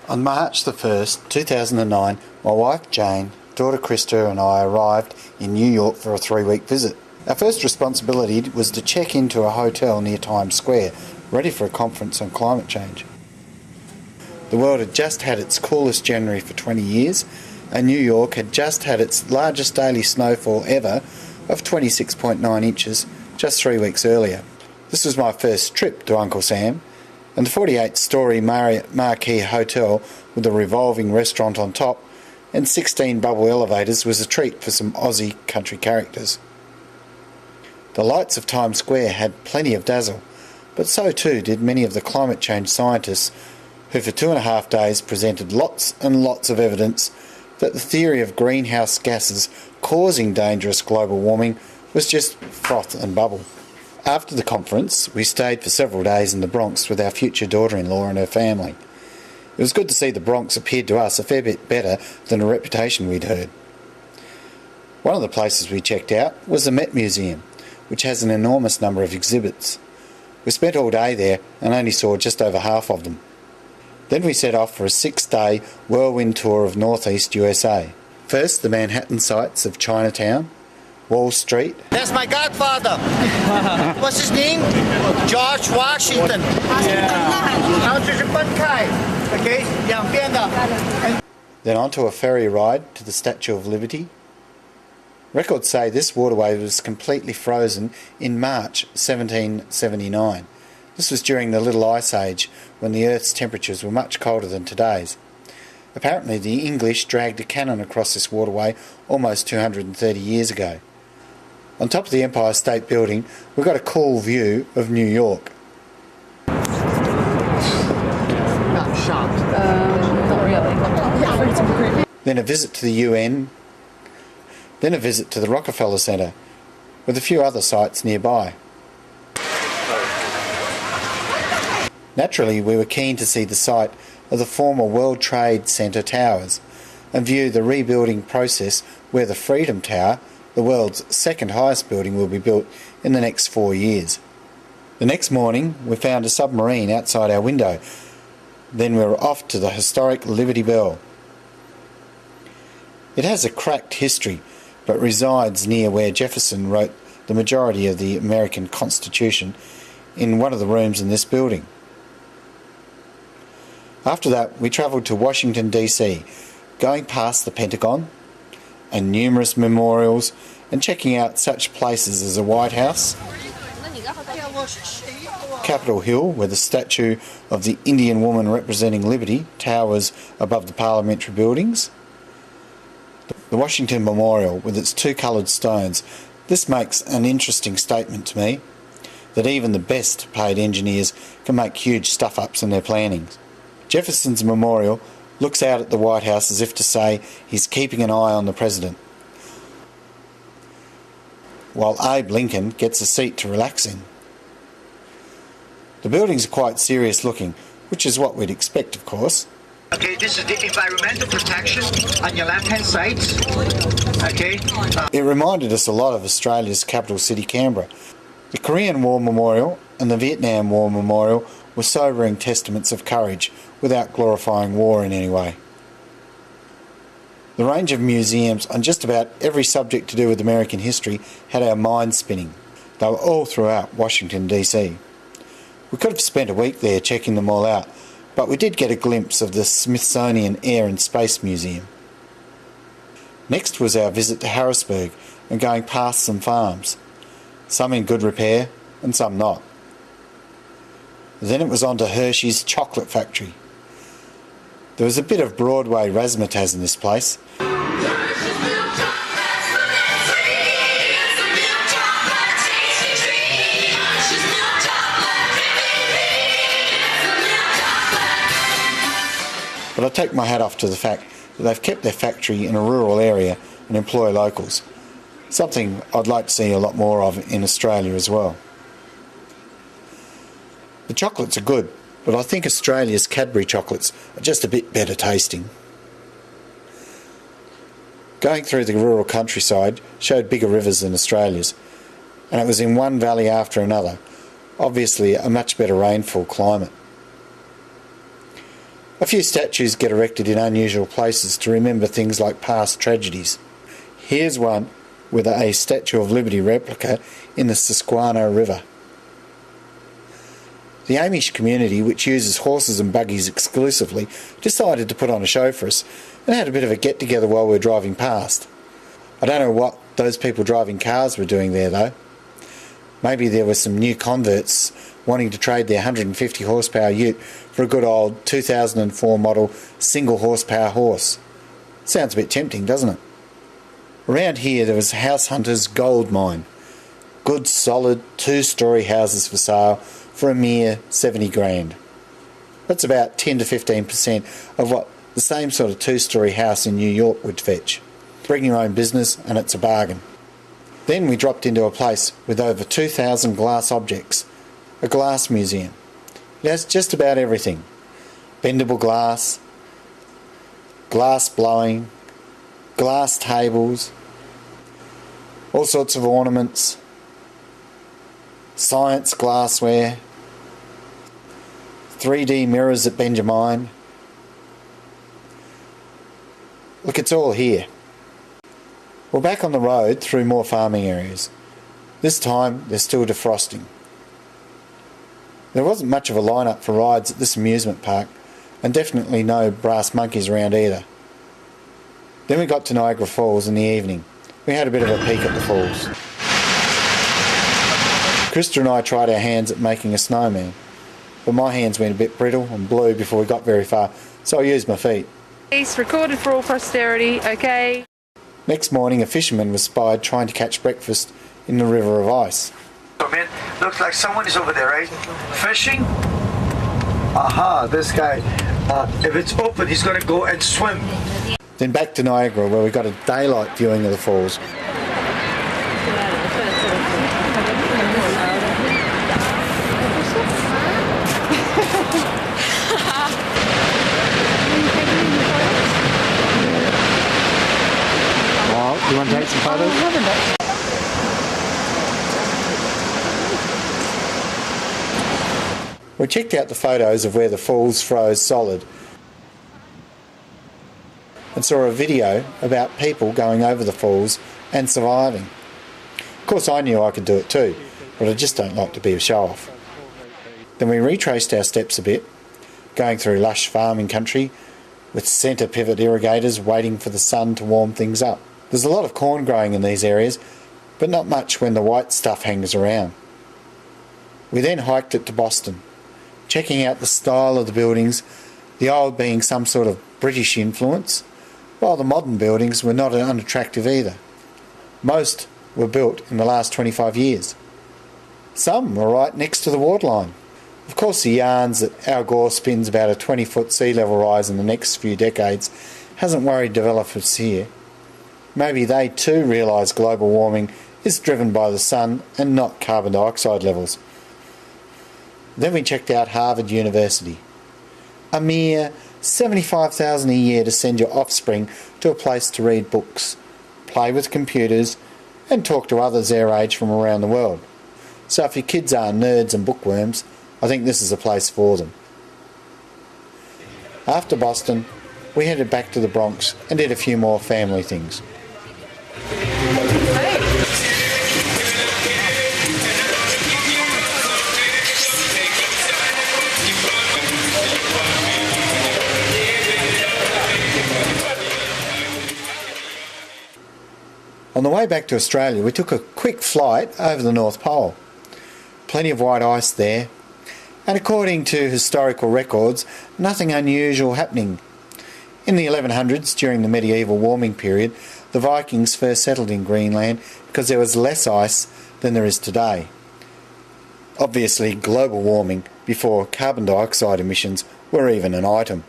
On March the 1st, 2009, my wife Jane, daughter Krista and I arrived in New York for a 3-week visit. Our first responsibility was to check into a hotel near Times Square, ready for a conference on climate change. The world had just had its coolest January for 20 years, and New York had just had its largest daily snowfall ever of 26.9 inches just 3 weeks earlier. This was my first trip to Uncle Sam, and the 48-storey Marriott Marquis Hotel with a revolving restaurant on top and 16 bubble elevators was a treat for some Aussie country characters. The lights of Times Square had plenty of dazzle, but so too did many of the climate change scientists who for 2.5 days presented lots and lots of evidence that the theory of greenhouse gases causing dangerous global warming was just froth and bubble. After the conference, we stayed for several days in the Bronx with our future daughter-in-law and her family. It was good to see the Bronx appeared to us a fair bit better than a reputation we'd heard. One of the places we checked out was the Met Museum, which has an enormous number of exhibits. We spent all day there and only saw just over half of them. Then we set off for a 6-day whirlwind tour of Northeast USA. First, the Manhattan sites of Chinatown, Wall Street. That's my godfather. What's his name? George Washington. Then onto a ferry ride to the Statue of Liberty. Records say this waterway was completely frozen in March 1779. This was during the Little Ice Age, when the Earth's temperatures were much colder than today's. Apparently the English dragged a cannon across this waterway almost 230 years ago. On top of the Empire State Building, we got a cool view of New York. Not shocked. Not really. Then a visit to the UN. Then a visit to the Rockefeller Center, with a few other sites nearby. Naturally, we were keen to see the site of the former World Trade Center towers and view the rebuilding process where the Freedom Tower, the world's second highest building, will be built in the next 4 years. The next morning, we found a submarine outside our window. Then we were off to the historic Liberty Bell. It has a cracked history, but resides near where Jefferson wrote the majority of the American Constitution in one of the rooms in this building. After that, we travelled to Washington, D.C., going past the Pentagon and numerous memorials and checking out such places as the White House, Capitol Hill, where the statue of the Indian woman representing liberty towers above the parliamentary buildings, the Washington Memorial with its 2 coloured stones. This makes an interesting statement to me, that even the best paid engineers can make huge stuff-ups in their plannings. Jefferson's memorial looks out at the White House as if to say he's keeping an eye on the president, while Abe Lincoln gets a seat to relax in. The buildings are quite serious looking, which is what we'd expect, of course. Okay, this is the environmental protection on your left-hand side. Okay. It reminded us a lot of Australia's capital city, Canberra. The Korean War Memorial and the Vietnam War Memorial were sobering testaments of courage without glorifying war in any way. The range of museums on just about every subject to do with American history had our minds spinning. They were all throughout Washington, D.C. We could have spent a week there checking them all out, but we did get a glimpse of the Smithsonian Air and Space Museum. Next was our visit to Harrisburg and going past some farms, some in good repair and some not. Then it was on to Hershey's chocolate factory. There was a bit of Broadway razzmatazz in this place. But I take my hat off to the fact that they've kept their factory in a rural area and employ locals, something I'd like to see a lot more of in Australia as well. The chocolates are good, but I think Australia's Cadbury chocolates are just a bit better tasting. Going through the rural countryside showed bigger rivers than Australia's, and it was in one valley after another, obviously a much better rainfall climate. A few statues get erected in unusual places to remember things like past tragedies. Here's one with a Statue of Liberty replica in the Susquehanna River. The Amish community, which uses horses and buggies exclusively, decided to put on a show for us and had a bit of a get-together while we were driving past. I don't know what those people driving cars were doing there though. Maybe there were some new converts wanting to trade their 150 horsepower ute for a good old 2004 model single horsepower horse. Sounds a bit tempting, doesn't it? Around here there was House Hunter's Gold Mine. Good solid 2-storey houses for sale for a mere 70 grand. That's about 10 to 15% of what the same sort of 2-storey house in New York would fetch. Bring your own business and it's a bargain. Then we dropped into a place with over 2,000 glass objects, a glass museum. It has just about everything. Bendable glass, glass blowing, glass tables, all sorts of ornaments, science glassware, 3D mirrors at Benjamin. Look, it's all here. We're back on the road through more farming areas. This time they're still defrosting. There wasn't much of a line-up for rides at this amusement park, and definitely no brass monkeys around either. Then we got to Niagara Falls in the evening. We had a bit of a peek at the falls. Krista and I tried our hands at making a snowman, but my hands went a bit brittle and blue before we got very far, so I used my feet. It's recorded for all posterity, okay? Next morning, a fisherman was spied trying to catch breakfast in the river of ice. Come in. Looks like someone is over there, right? Fishing? Aha, this guy. If it's open, he's going to go and swim. Then back to Niagara, where we got a daylight viewing of the falls. You want to take some photos? We checked out the photos of where the falls froze solid and saw a video about people going over the falls and surviving. Of course I knew I could do it too, but I just don't like to be a show-off. Then we retraced our steps a bit, going through lush farming country with centre pivot irrigators waiting for the sun to warm things up. There's a lot of corn growing in these areas, but not much when the white stuff hangs around. We then hiked it to Boston, checking out the style of the buildings, the old being some sort of British influence, while the modern buildings were not unattractive either. Most were built in the last 25 years. Some were right next to the waterline. Of course, the yarns that Al Gore spins about a 20-foot sea level rise in the next few decades hasn't worried developers here. Maybe they too realise global warming is driven by the sun and not carbon dioxide levels. Then we checked out Harvard University. A mere $75,000 a year to send your offspring to a place to read books, play with computers and talk to others their age from around the world. So if your kids are nerds and bookworms, I think this is a place for them. After Boston, we headed back to the Bronx and did a few more family things. On the way back to Australia, we took a quick flight over the North Pole. Plenty of white ice there, and according to historical records, nothing unusual happening. In the 1100s, during the medieval warming period, the Vikings first settled in Greenland because there was less ice than there is today. Obviously, global warming before carbon dioxide emissions were even an item.